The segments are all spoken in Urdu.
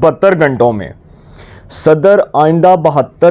72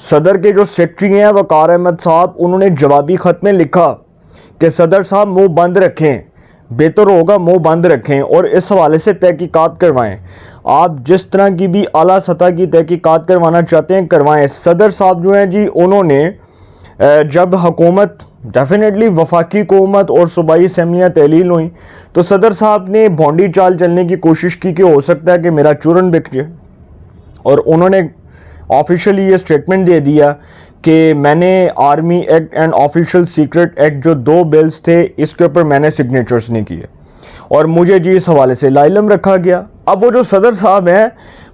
صدر کے جو سیکرٹری ہیں وقار احمد صاحب، انہوں نے جوابی خط میں لکھا کہ صدر صاحب منہ بند رکھیں، بہتر ہوگا منہ بند رکھیں اور اس حوالے سے تحقیقات کروائیں۔ آپ جس طرح کی بھی اعلیٰ سطح کی تحقیقات کروانا چاہتے ہیں کروائیں۔ صدر صاحب جو ہیں جی، انہوں نے جب حکومت ڈیفینیٹلی وفاقی حکومت اور صوبائی اسمبلیاں تحلیل ہوئیں تو صدر صاحب نے بھونڈی چال چلنے کی کوشش کی کہ ہو سکتا ہے کہ میرا چورن بک جائے، اور انہوں نے آفیشلی یہ سٹیٹمنٹ دے دیا کہ میں نے army act and official secret act جو 2 بلز تھے اس کے اوپر میں نے سگنیچرز نہیں کیے، اور مجھے جی اس حوالے سے لائلم رکھا گیا۔ اب وہ جو صدر صاحب ہیں،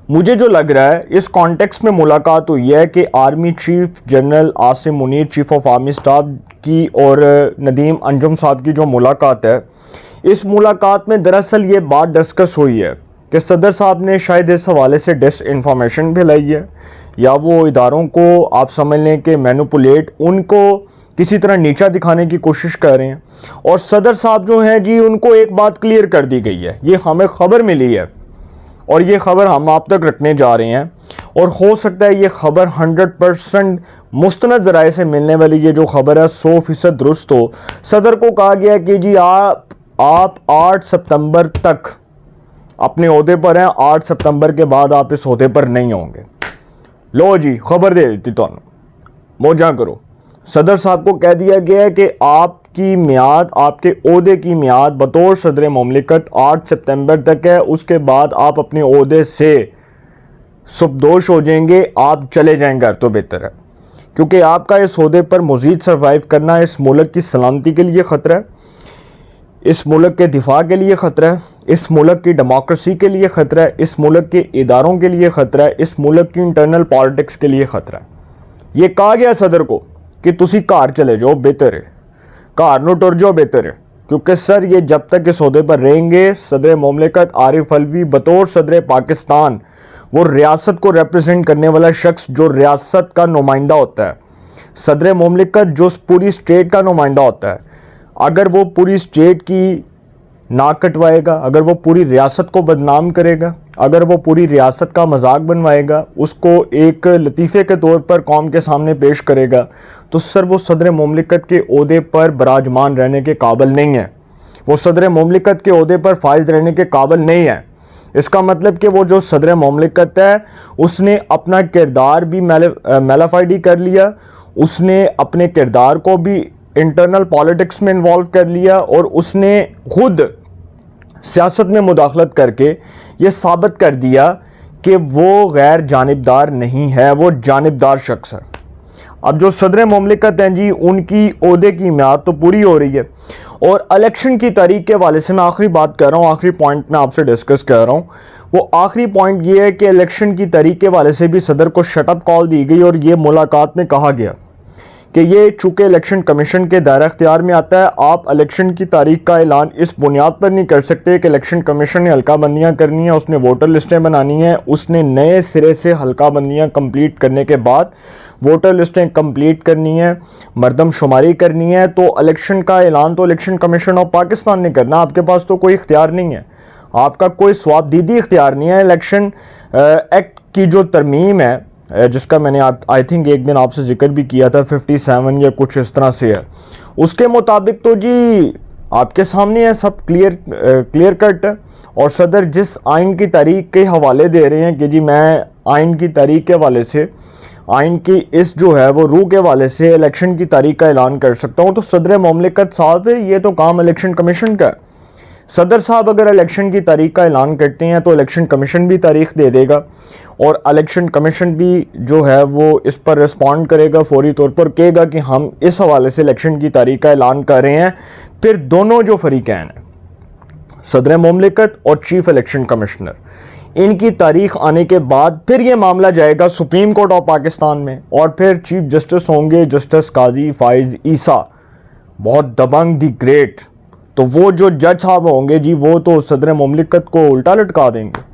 مجھے جو لگ رہا ہے اس کانٹیکس میں ملاقات ہوئی ہے کہ army chief general Asim Munir chief of army staff کی اور ندیم انجم صاحب کی جو ملاقات ہے، اس ملاقات میں دراصل یہ بات ڈسکس ہوئی ہے کہ صدر صاحب نے شاید اس حوالے سے ڈس انفارمیشن پھیلائی ہے، یا وہ اداروں کو آپ سمجھ لیں کہ مینوپولیٹ، ان کو کسی طرح نیچا دکھانے کی کوشش کر رہے ہیں۔ اور صدر صاحب جو ہیں جی، ان کو ایک بات کلیئر کر دی گئی ہے، یہ ہمیں خبر ملی ہے اور یہ خبر ہم آپ تک رکھنے جا رہے ہیں، اور ہو سکتا ہے یہ خبر 100% مستند ذرائع سے ملنے والی یہ جو خبر ہے 100% درست ہو۔ صدر کو کہا گیا ہے کہ جی آپ 8 ستمبر تک اپنے عہدے پر ہیں، 8 ستمبر کے بعد آپ اس عہدے پر نہیں ہوں گے۔ لو جی، خبر دے دیتی تو موجاں کرو۔ صدر صاحب کو کہہ دیا گیا ہے کہ آپ کی میعاد، آپ کے عہدے کی میعاد بطور صدر مملکت 8 ستمبر تک ہے، اس کے بعد آپ اپنے عہدے سے سبکدوش ہو جائیں گے، آپ چلے جائیں گھر تو بہتر ہے، کیونکہ آپ کا اس عہدے پر مزید سروائیو کرنا اس ملک کی سلامتی کے لیے خطرہ ہے، اس ملک کے دفاع کے لیے خطرہ ہے، اس ملک کی ڈیموکریسی کے لیے خطرہ ہے، اس ملک کے اداروں کے لیے خطرہ ہے، اس ملک کی انٹرنل پالیٹکس کے لیے خطرہ ہے۔ یہ کہا گیا صدر کو کہ تسی گھر چلے جاؤ، بہتر ہے، گھر نو ٹر جاؤ، بہتر ہے، کیونکہ سر یہ جب تک اس عہدے پر رہیں گے، صدر مملکت عارف علوی بطور صدر پاکستان، وہ ریاست کو ریپرزینٹ کرنے والا شخص جو ریاست کا نمائندہ ہوتا ہے، صدر مملکت جو پوری اسٹیٹ کا نمائندہ ہوتا ہے، اگر وہ پوری اسٹیٹ کی ناک کٹوائے گا، اگر وہ پوری ریاست کو بدنام کرے گا، اگر وہ پوری ریاست کا مذاق بنوائے گا، اس کو ایک لطیفے کے طور پر قوم کے سامنے پیش کرے گا، تو سر وہ صدر مملکت کے عہدے پر براجمان رہنے کے قابل نہیں ہے، وہ صدر مملکت کے عہدے پر فائز رہنے کے قابل نہیں ہے۔ اس کا مطلب کہ وہ جو صدر مملکت ہے، اس نے اپنا کردار بھی میلافائڈی کر لیا، اس نے اپنے کردار کو بھی انٹرنل پالیٹکس میں انوالو کر لیا، اور اس نے خود سیاست میں مداخلت کر کے یہ ثابت کر دیا کہ وہ غیر جانبدار نہیں ہے، وہ جانبدار شخص ہے۔ اب جو صدر مملکت ہیں جی، ان کی عہدے کی میعاد تو پوری ہو رہی ہے، اور الیکشن کی تاریخ کے حوالے سے میں آخری بات کر رہا ہوں، آخری پوائنٹ میں آپ سے ڈسکس کر رہا ہوں، وہ آخری پوائنٹ یہ ہے کہ الیکشن کی تاریخ کے حوالے سے بھی صدر کو شٹ اپ کال دی گئی، اور یہ ملاقات میں کہا گیا کہ یہ چونکہ الیکشن کمیشن کے دائرہ اختیار میں آتا ہے، آپ الیکشن کی تاریخ کا اعلان اس بنیاد پر نہیں کر سکتے کہ الیکشن کمیشن نے حلقہ بندیاں کرنی ہیں، اس نے ووٹر لسٹیں بنانی ہیں، اس نے نئے سرے سے حلقہ بندیاں کمپلیٹ کرنے کے بعد ووٹر لسٹیں کمپلیٹ کرنی ہیں، مردم شماری کرنی ہے، تو الیکشن کا اعلان تو الیکشن کمیشن آف پاکستان نے کرنا، آپ کے پاس تو کوئی اختیار نہیں ہے، آپ کا کوئی ثوابدیدی اختیار نہیں ہے۔ الیکشن ایکٹ کی جو ترمیم ہے، جس کا میں نے آئی تھنک ایک دن آپ سے ذکر بھی کیا تھا، 57 یا کچھ اس طرح سے ہے، اس کے مطابق تو جی آپ کے سامنے ہے، سب کلیئر کٹ ہے، اور صدر جس آئین کی تاریخ کے حوالے دے رہے ہیں کہ جی میں آئین کی تاریخ کے حوالے سے، آئین کی اس جو ہے وہ روح کے حوالے سے الیکشن کی تاریخ کا اعلان کر سکتا ہوں، تو صدر مملکت صاحب ہے، یہ تو کام الیکشن کمیشن کا ہے۔ صدر صاحب اگر الیکشن کی تاریخ کا اعلان کرتے ہیں تو الیکشن کمیشن بھی تاریخ دے دے گا، اور الیکشن کمیشن بھی جو ہے وہ اس پر رسپونڈ کرے گا، فوری طور پر کہے گا کہ ہم اس حوالے سے الیکشن کی تاریخ کا اعلان کر رہے ہیں۔ پھر دونوں جو فریقین ہیں، صدر مملکت اور چیف الیکشن کمشنر، ان کی تاریخ آنے کے بعد پھر یہ معاملہ جائے گا سپریم کورٹ آف پاکستان میں، اور پھر چیف جسٹس ہوں گے جسٹس قاضی فائز عیسیٰ، بہت دبنگ دی گریٹ، تو وہ جو جج صاحب ہوں گے جی، وہ تو صدر مملکت کو الٹا لٹکا دیں گے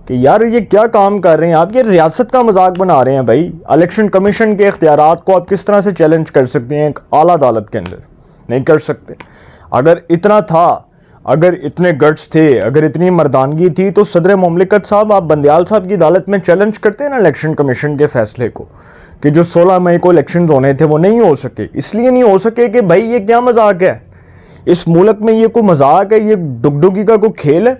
کہ یار یہ کیا کام کر رہے ہیں آپ، یہ ریاست کا مذاق بنا رہے ہیں بھائی، الیکشن کمیشن کے اختیارات کو آپ کس طرح سے چیلنج کر سکتے ہیں ایک اعلیٰ عدالت کے اندر؟ نہیں کر سکتے۔ اگر اتنا تھا، اگر اتنے گٹس تھے، اگر اتنی مردانگی تھی، تو صدر مملکت صاحب آپ بندیال صاحب کی عدالت میں چیلنج کرتے ہیں نا الیکشن کمیشن کے فیصلے کو کہ جو 16 مئی کو الیکشنز ہونے تھے وہ نہیں ہو سکے. اس لیے نہیں ہو سکے کہ بھائی یہ کیا مذاق ہے, اس ملک میں یہ کوئی مذاق ہے, یہ ڈگڈگی کا کوئی کھیل ہے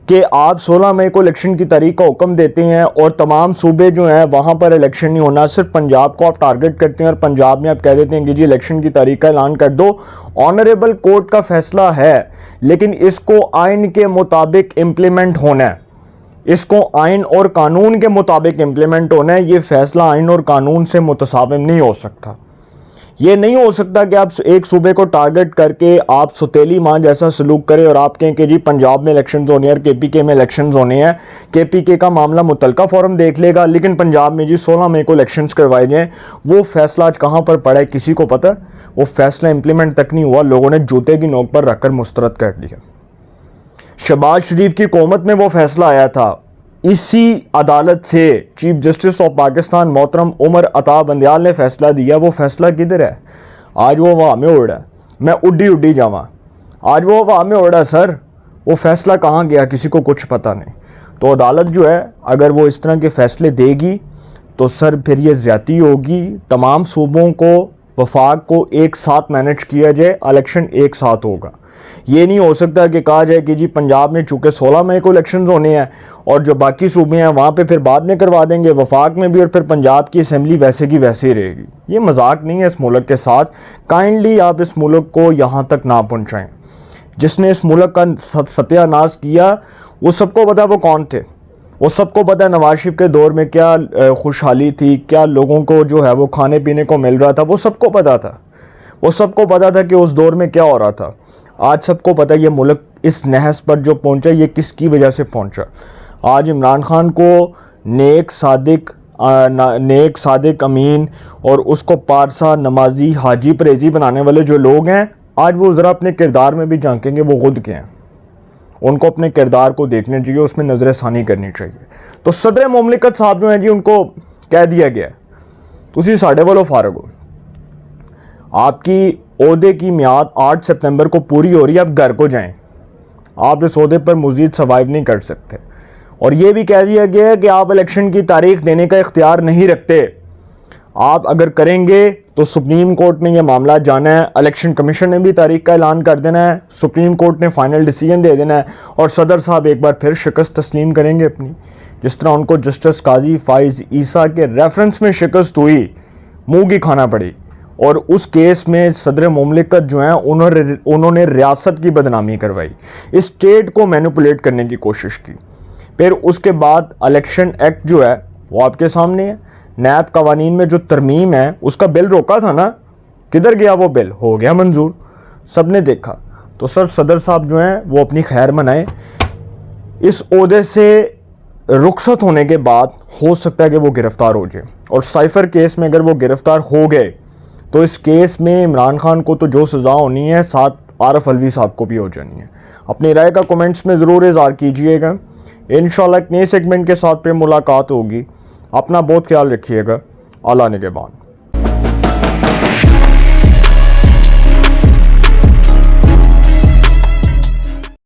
کہ آپ 16 مئی کو الیکشن کی تاریخ کا حکم دیتے ہیں اور تمام صوبے جو ہیں وہاں پر الیکشن نہیں ہونا, صرف پنجاب کو آپ ٹارگٹ کرتے ہیں اور پنجاب میں آپ کہہ دیتے ہیں کہ جی الیکشن کی تاریخ کا اعلان کر دو. آنریبل کورٹ کا فیصلہ ہے لیکن اس کو آئین کے مطابق امپلیمنٹ ہونا ہے, اس کو آئین اور قانون کے مطابق امپلیمنٹ ہونا ہے. یہ فیصلہ آئین اور قانون سے متصادم نہیں ہو سکتا. یہ نہیں ہو سکتا کہ آپ ایک صوبے کو ٹارگٹ کر کے آپ ستیلی ماں جیسا سلوک کریں اور آپ کہیں کہ جی پنجاب میں الیکشنز ہونے ہیں اور کے پی کے میں الیکشنز ہونے ہیں. کے پی کے کا معاملہ متعلقہ فورم دیکھ لے گا لیکن پنجاب میں جی 16 مئی کو الیکشنز کروائے جائیں. وہ فیصلہ آج کہاں پر پڑا ہے کسی کو پتہ؟ وہ فیصلہ امپلیمنٹ تک نہیں ہوا, لوگوں نے جوتے کی نوک پر رکھ کر مسترد کر دیا. شہباز شریف کی حکومت میں وہ فیصلہ آیا تھا, اسی عدالت سے چیف جسٹس آف پاکستان محترم عمر عطا بندیال نے فیصلہ دیا. وہ فیصلہ کدھر ہے؟ آج وہ ہوا میں اڑ رہا ہے, میں اڈی جاواں, آج وہ ہوا میں اڑ رہا ہے سر. وہ فیصلہ کہاں گیا کسی کو کچھ پتہ نہیں. تو عدالت جو ہے اگر وہ اس طرح کے فیصلے دے گی تو سر پھر یہ زیادتی ہوگی. تمام صوبوں کو وفاق کو ایک ساتھ مینج کیا جائے, الیکشن ایک ساتھ ہوگا. یہ نہیں ہو سکتا کہ کہا جائے کہ جی پنجاب میں چونکہ 16 مئی کو الیکشنز ہونے ہیں اور جو باقی صوبے ہیں وہاں پہ پھر بعد میں کروا دیں گے, وفاق میں بھی, اور پھر پنجاب کی اسمبلی ویسے کی ویسے ہی رہے گی. یہ مذاق نہیں ہے اس ملک کے ساتھ. کائنڈلی آپ اس ملک کو یہاں تک نہ پہنچائیں. جس نے اس ملک کا ستیہ ناش کیا وہ سب کو پتا وہ کون تھے. وہ سب کو پتا نواز شریف کے دور میں کیا خوشحالی تھی, کیا لوگوں کو جو ہے وہ کھانے پینے کو مل رہا تھا. وہ سب کو پتا تھا, وہ سب کو پتا تھا کہ اس دور میں کیا ہو رہا تھا. آج سب کو پتا یہ ملک اس نحس پر جو پہنچا یہ کس کی وجہ سے پہنچا. آج عمران خان کو نیک صادق امین اور اس کو پارسا نمازی حاجی پریزی بنانے والے جو لوگ ہیں, آج وہ ذرا اپنے کردار میں بھی جھانکیں گے وہ خود کے ہیں. ان کو اپنے کردار کو دیکھنا چاہیے, اس میں نظر ثانی کرنی چاہیے. تو صدر مملکت صاحب جو ہیں جی ان کو کہہ دیا گیا تسی ساڈے والوں فارغ ہو, آپ کی عہدے کی میعاد 8 سپتمبر کو پوری ہو رہی ہے, آپ گھر کو جائیں, آپ اس عہدے پر مزید سروائیو نہیں کر سکتے. اور یہ بھی کہہ دیا گیا ہے کہ آپ الیکشن کی تاریخ دینے کا اختیار نہیں رکھتے. آپ اگر کریں گے تو سپریم کورٹ میں یہ معاملہ جانا ہے, الیکشن کمیشن نے بھی تاریخ کا اعلان کر دینا ہے, سپریم کورٹ نے فائنل ڈیسیجن دے دینا ہے, اور صدر صاحب ایک بار پھر شکست تسلیم کریں گے اپنی. جس طرح ان کو جسٹس قاضی فائز عیسیٰ کے ریفرنس میں شکست ہوئی, منہ کی کھانا پڑی, اور اس کیس میں صدر مملکت جو ہیں انہوں نے ریاست کی بدنامی کروائی, اسٹیٹ کو مینیپولیٹ کرنے کی کوشش کی. پھر اس کے بعد الیکشن ایکٹ جو ہے وہ آپ کے سامنے ہے. نیب قوانین میں جو ترمیم ہے اس کا بل روکا تھا نا, کدھر گیا وہ بل؟ ہو گیا منظور, سب نے دیکھا. تو سر صدر صاحب جو ہیں وہ اپنی خیر منائیں. اس عہدے سے رخصت ہونے کے بعد ہو سکتا ہے کہ وہ گرفتار ہو جائے, اور سائفر کیس میں اگر وہ گرفتار ہو گئے تو اس کیس میں عمران خان کو تو جو سزا ہونی ہے ساتھ عارف علوی صاحب کو بھی ہو جانی ہے. اپنی رائے کا کومنٹس میں ضرور اظہار کیجئے گا. انشاءاللہ ایک نئے سیگمنٹ کے ساتھ پھر ملاقات ہوگی. اپنا بہت خیال رکھیے گا. اعلیٰ نگہبان.